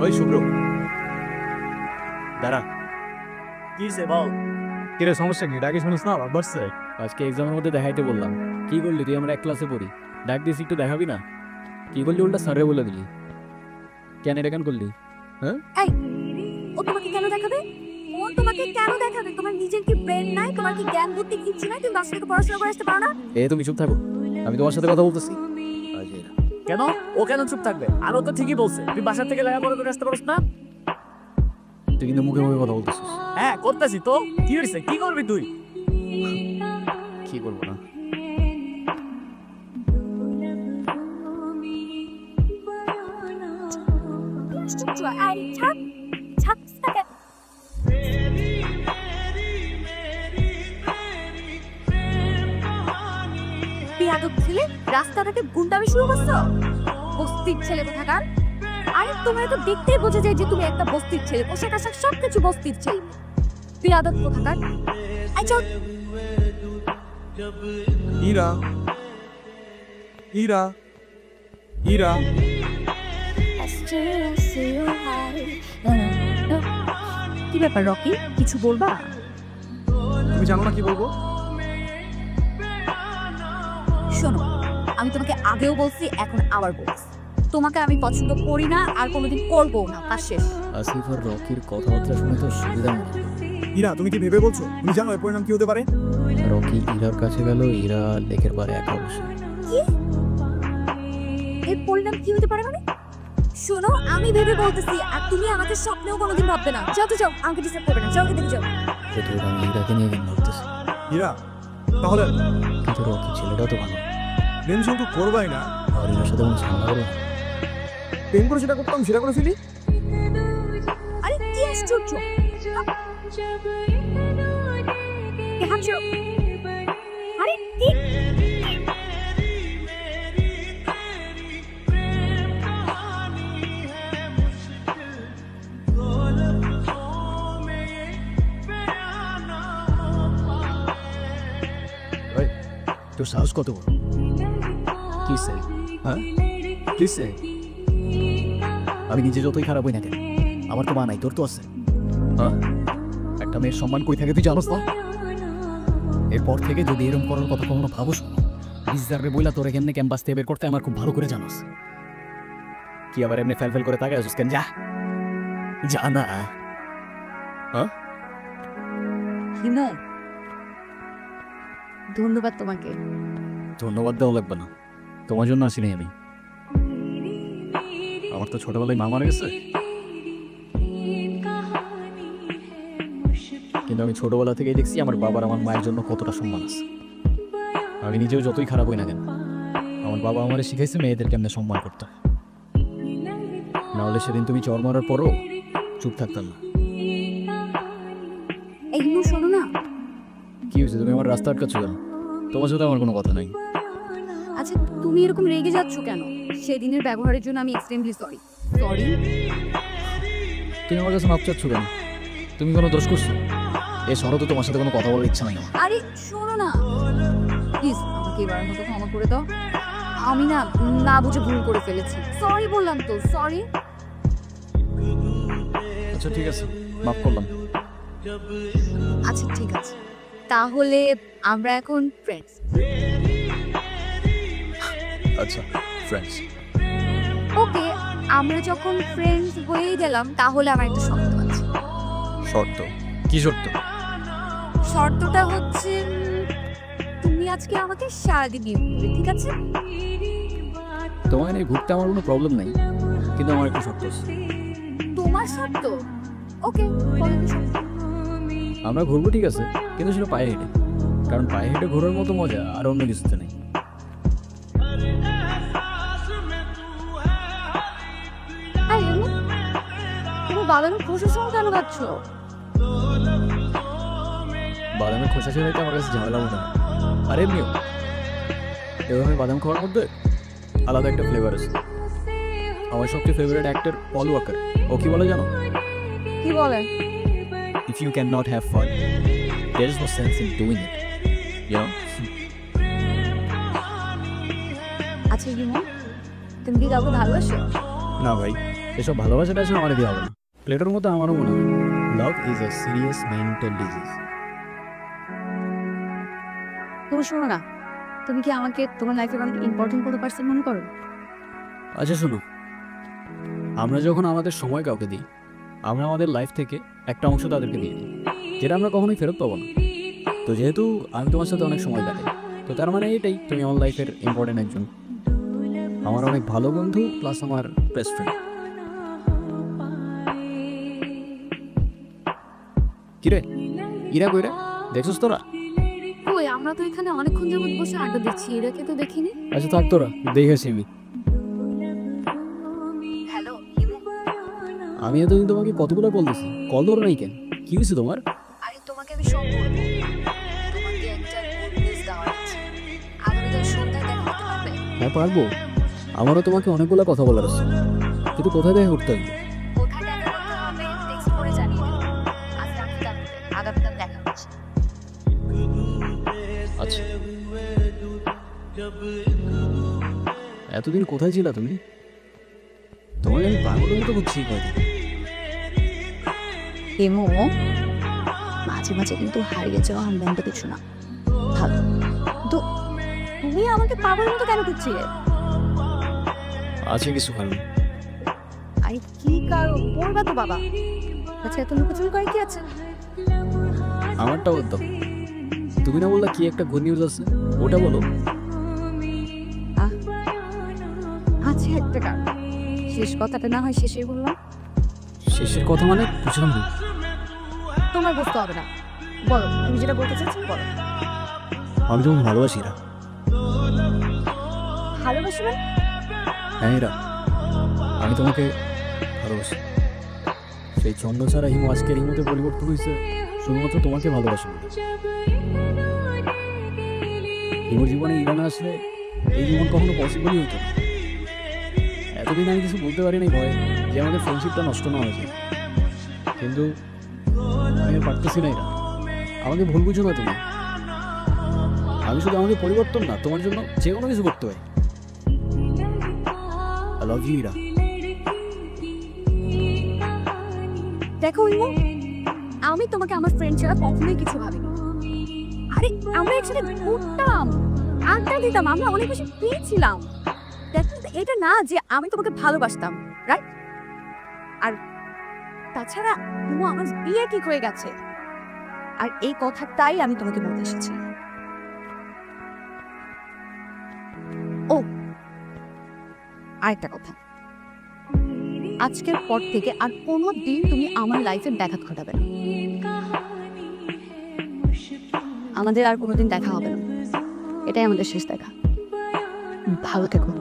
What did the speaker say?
ওই শুভ্র দাঁড়া। কি সে বল, কিরে সমস্যা কি? ডাকি শুনিস না? বাড়ছে আজকে এক্সামের মধ্যে দেখাইতে বললাম। কি করলি তুই? আমরা এক ক্লাসে পড়ি, ডাক দিস একটু দেখাবি না? কি করলি? উল্টা স্যারে বলে দিলি। কেন এটা কেন করলি? এই ও তোমাকে কেন দেখাবে? ও তোমাকে কেন দেখাবে? তোমার নিজের কি ব্রেন নাই? তোমার কি জ্ঞান বুদ্ধি কিচ্ছু নাই? তুমি বাসা থেকে পড়াশোনা করে আসতে পারো না? তুমি চুপ থাকো, আমি তোমার সাথে কথা বলতেছি। কেন ও কেন চুপ থাকবে? আর ও তো ঠিকই বলছে, তুই বাসা থেকে লেখাপড়া করে আসতে পারছ না। তুই কিন্তু মুখে মুখে কথা বলতেছিস। হ্যাঁ করতেছি তো, কি হয়েছে? কি করবি তুই? কি করবো না? ছেলে রাস্তাটাকে গুন্ডামি শুরু করছো? বস্তির ছেলে কোথাকার। আরে তোমার তো দেখতেই বোঝা যায় যে তুমি একটা বস্তির ছেলে, পোশাক আশাক সবকিছু বস্তির ছেলে। বিয়াদব কোথাকার। আচ্ছা ইরা ইরা ইরা কি ব্যাপার রকি, কিছু বলবা? তুমি জানো না কি বলবো? শোনো, আমি তোমাকে আগেও বলছি, এখন আবার বলছি, তোমাকে আমি পছন্দ করি না আর কোনোদিন করবো না। আর শেষ। আসিফ আর রকির কথাবার্তা শুনে তো সুবিধা নেই। ইরা তুমি কি ভেবে বলছো? তুমি জানো এর পরিণাম কি হতে পারে? রকি ইরার কাছে গেল, ইরা লেকের পারে একা বসে। কি? এর পরিণাম কি হতে পারে মানে? শোনো, আমি ভেবে বলতেছি আর তুমি আমাকে স্বপ্নেও কোনোদিন ভাববে না। যাও তো যাও, আমাকে ডিস্টার্ব করবে না, যাও দেখে যাও। আমি ইরাকে নিয়ে কেন ভাবতেছি? ইরা তাহলে কিন্তু রকি ছেলেটা তো ভালো, টেনশন তো করবাই না। আর ইরার সাথে কোনো ঝামেলা করবো না। প্রেম করে সেটা করতাম, সেটা করে ফেলি। আরে কি আশ্চর্য! আরে কি তোর সাহস কত বড়? কিসে? হ্যাঁ কিসে? আমি নিজে যতই খারাপ হই না কেন, আমার তো মা নাই, তোর তো আছে। হ্যাঁ, একটা মেয়ের সম্মান কই থাকে তুই জানোস না? এরপর থেকে যদি এরকম করার কথা কখনো ভাবোস, রিজার্ভে বইলা তোর এখানে ক্যাম্পাস থেকে বের করতে আমার খুব ভালো করে জানোস। কি আবার এমনি ফেল ফেল করে তাকায় আসিস কেন? যা যা না। হ্যাঁ হিমু, ধন্যবাদ তোমাকে। ধন্যবাদ দেওয়া লাগবে না, তোমার জন্য আসিনি আমি। আমার তো ছোটবেলায় মা মারা গেছে, কিন্তু আমি ছোটবেলা থেকেই দেখছি আমার বাবার আমার মায়ের জন্য কতটা সম্মান আছে। আমি নিজেও যতই খারাপ হই না কেন, আমার বাবা আমারে শিখাইছে মেয়েদের কেমনে সম্মান করতে হয়। নাহলে সেদিন তুমি চর মারার পরও চুপ থাকতাম না। এই হিমু শোনো না। কি হয়েছে? তুমি আমার রাস্তা আটকাচ্ছ কেন? তোমার সাথে আমার কোনো কথা নাই। আচ্ছা তুমি এরকম রেগে যাচ্ছ কেন? সেদিনের ব্যবহারের জন্য আমি এক্সট্রিমলি সরি। সরি? তুমি আমার কাছে মাপ চাচ্ছ কেন? তুমি কোনো দোষ করছো? এই শরতে তোমার সাথে কোনো কথা বলার ইচ্ছা নাই আমার। আরে শোনো না প্লিজ, আমাকে এবারের মতো ক্ষমা করে দাও। আমি না না বুঝে ভুল করে ফেলেছি। সরি বললাম তো, সরি। আচ্ছা ঠিক আছে, মাফ করলাম। আচ্ছা ঠিক আছে, তাহলে আমরা এখন ফ্রেন্ডস। আচ্ছা ফ্রেন্ডস। ওকে, আমরা যখন ফ্রেন্ডস হয়েই গেলাম, তাহলে আমার একটা শর্ত আছে। শর্ত? কি শর্ত? শর্তটা হচ্ছে তুমি আজকে আমাকে সারাদিন নিয়ে ঘুরবে, ঠিক আছে? তোমার এই ঘুরতে আমার কোনো প্রবলেম নাই, কিন্তু আমার একটা শর্ত আছে। তোমার শর্ত? ওকে, বলো কি শর্ত? আমরা ঘুরবো ঠিক আছে, কিন্তু সেটা পায়ে হেঁটে, কারণ পায়ে হেঁটে ঘোরার মতো মজা আর অন্য কিছুতে নেই। তুমি বাদামের খোসার সঙ্গে কেন খাচ্ছ? বাদামের খোসা ছেড়ে আমার কাছে ঝামেলা মনে হয়। আর এমনিও এভাবে বাদাম খাওয়ার মধ্যে আলাদা একটা ফ্লেভার আছে। আমার সবচেয়ে ফেভারিট অ্যাক্টর পল ওয়াকার, ও কি বলে জানো? কি বলে? If you cannot have fun, there is no sense in doing it. You know? আচ্ছা হিমু, তুমি কি কাউকে ভালোবাসো? না ভাই, এসব ভালোবাসাটা আসলে আমার দিয়ে হবে না। প্লেটোর মতো আমারও মনে হয় love is a serious mental disease. তুমি শোনো না, তুমি কি আমাকে তোমার লাইফের অনেক ইম্পর্টেন্ট কোনো পার্সন মনে করো? আচ্ছা শোনো, আমরা যখন আমাদের সময় কাউকে দিই, আমরা আমাদের লাইফ থেকে একটা অংশ তাদেরকে দিয়ে দিই, যেটা আমরা কখনোই ফেরত পাবো না। তো যেহেতু আমি তোমার সাথে অনেক সময় কাটাই, তো তার মানে এটাই তুমি আমার লাইফের ইম্পর্টেন্ট একজন, আমার অনেক ভালো বন্ধু প্লাস আমার বেস্ট ফ্রেন্ড। কিরে ইরা কইরা দেখছিস তোরা? ওই আমরা তো এখানে অনেকক্ষণ যাবত বসে আড্ডা দিচ্ছি, এরাকে তো দেখিনি। আচ্ছা থাক তোরা, দেখেছি আমি। হ্যালো, আমি এতদিন তোমাকে কতগুলো কল দিছি, কল ধরো নাই কেন? কি হয়েছে তোমার? আরে তোমাকে আমি সব বলবো। তোমাকে একটা নিউজ দেওয়ার আছে, আগামীকাল সন্ধ্যায় দেখা করতে পারবে? হ্যাঁ পারবো, আমারও তোমাকে অনেকগুলো কথা বলার আছে, কিন্তু কোথায় দেখা করতে হবে? কোথায় দেখা করতে হবে টেক্সট করে জানিয়ে দেবো। আজকে আমি জানতে আগামীকাল দেখা হচ্ছে। আচ্ছা, এতদিন কোথায় ছিলা তুমি? তোমাকে আমি পাগলের মতো বুঝছি কয়দিন। এমো মাঝে মাঝে কিন্তু হারিয়ে যাওয়া আমদানিটা কিছু না, ভালো। তো তুমি আমাকে পাগলের মতো কেন দিচ্ছিলে? আছে কিছু কারণ। আরে কি কারণ বলবা তো বাবা। আচ্ছা এত লুকোচুরি করে কি আছে? আমারটা বলতো, তুমি না বললা কি একটা গুড নিউজ আছে, ওটা বলো। আছে একটা কারণ, শেষ কথাটা না হয় শেষেই বললাম। শেষের কথা মানে বুঝলাম না। তোমার বুঝতে হবে না, বলো তুমি যেটা বলতে চাচ্ছো বলো। আমি তোমাকে ভালোবাসি না। ভালোবাসি মানে? হ্যাঁ এরা, আমি তোমাকে ভালোবাসি। সেই চন্দ্র ছাড়া হিমু আজকের হিমুতে পরিবর্তন হয়েছে শুধুমাত্র তোমাকে ভালোবাসি বলে। হিমুর জীবনে ইরানা আসলে এই জীবন কখনো পসিবলই হতো না। এতদিন আমি কিছু বলতে পারি নাই ভয় যে আমাদের ফ্রেন্ডশিপটা নষ্ট না হয়েছে, কিন্তু আমি আর পারতেছি না। এরা আমাকে ভুল বুঝো না তুমি, আমি শুধু আমাকে পরিবর্তন না, তোমার জন্য যে কোনো কিছু করতে হয়। I love you Ira. দেখো ইমো, আমি তোমাকে আমার ফ্রেন্ড ছাড়া কখনোই কিছু ভাবিনি। আরে আমরা একসাথে ঘুরতাম, আড্ডা দিতাম, আমরা অনেক বেশি ফ্রি ছিলাম। দেখো এটা না যে আমি তোমাকে ভালোবাসতাম, রাইট? আর তাছাড়া ইমো আমার বিয়ে ঠিক হয়ে গেছে, আর এই কথাটাই আমি তোমাকে বলতে এসেছি। ও আরেকটা কথা, আজকের পর থেকে আর কোনো দিন তুমি আমার লাইফে দেখা ঘটাবে না। আমাদের আর কোনোদিন দেখা হবে না, এটাই আমাদের শেষ দেখা। ভালো থেকো।